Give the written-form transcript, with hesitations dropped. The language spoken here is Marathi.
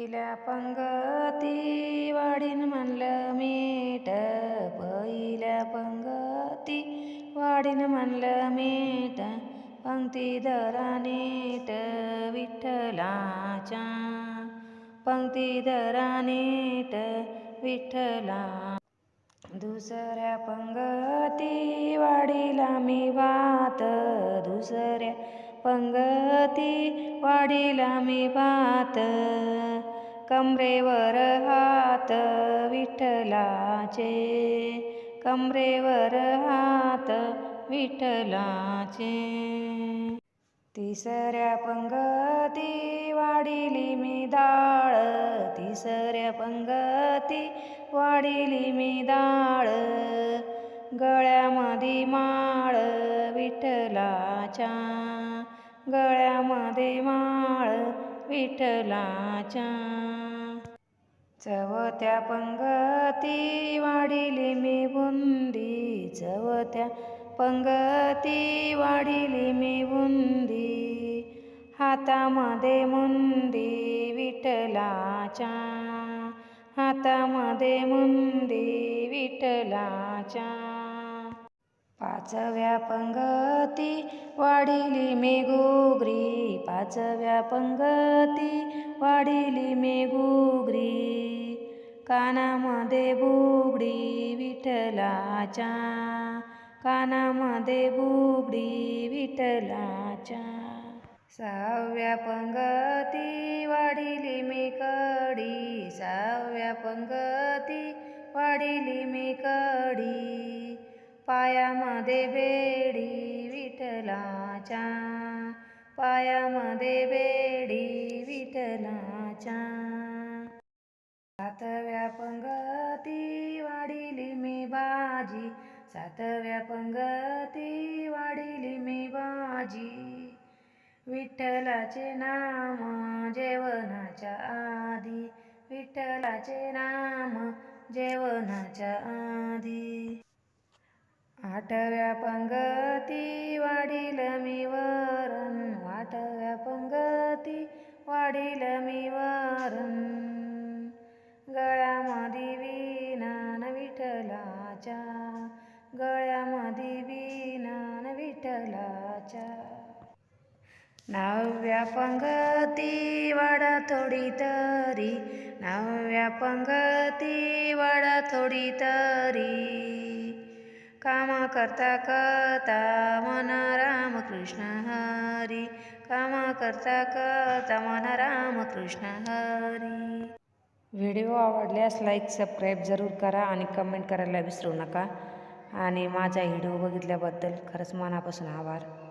पहिल्या पंगती वाढीन म्हणलं मीठ, पहिल्या पंगती वाढीन म्हणलं मीठ, पंक्ती धरा नीट विठ्ठलाच्या, पंक्ती धरा नीट विठ्ठला. दुसऱ्या पंगती वाढीला मी भात, दुसऱ्या पंगती वाढीला मी भात, कमरेवर हात विठ्ठलाचे, कमरेवर हात विठ्ठलाचे. तिसऱ्या पंगती वाढीली मी डाळ, तिसऱ्या पंगती वाढीली मी डाळ, गळ्यामध्ये माळ विठ्ठलाच्या, गळ्यामध्ये माळ विठ्ठलाच्या. चौथ्या पंगती वाढीली मी बुंदी, चौथ्या पंगती वाढीली मी बुंदी, हातामध्ये मुंदी विठ्ठलाच्या, हातामध्ये मुंदी विठ्ठलाच्या. पाचव्या पंगती वाढीली मी घुगरी, पाचव्या पंगती वाढीली मी घुगरी, कानामध्ये बुगडी विठ्ठलाच्या, कानामध्ये बुगडी विठ्ठलाच्या. सहाव्या पंगती वाढीली मी कडी, सहाव्या पंगती वाढीली मी कडी, पायामध्ये बेडी विठ्ठलाच्या, पायामध्ये बेडी विठ्ठलाच्या. सातव्या पंगती वाढीली मी भाजी, सातव्या पंगती वाढीली मी भाजी, विठ्ठलाचे नाम जेवणाच्या आधी, विठ्ठलाचे नाम जेवणाच्या आधी. आठव्या पंगती वाढील मी वरण, आठव्या पंगती वाढील मी वरण, गळ्यामध्ये विणान विठ्ठलाच्या, गळ्यामध्ये विणान विठ्ठलाच्या. नवव्या पंगती वाढा थोडी तरी, नवव्या पंगती वाढा थोडी तरी, कामा करता करता मना राम कृष्ण हरी, कामा करता करता मना राम कृष्ण हरी. व्हिडिओ आवडल्यास लाईक सबस्क्राईब जरूर करा आणि कमेंट करायला विसरू नका. आणि माझा व्हिडिओ बघितल्याबद्दल खरंच मनापासून आभार.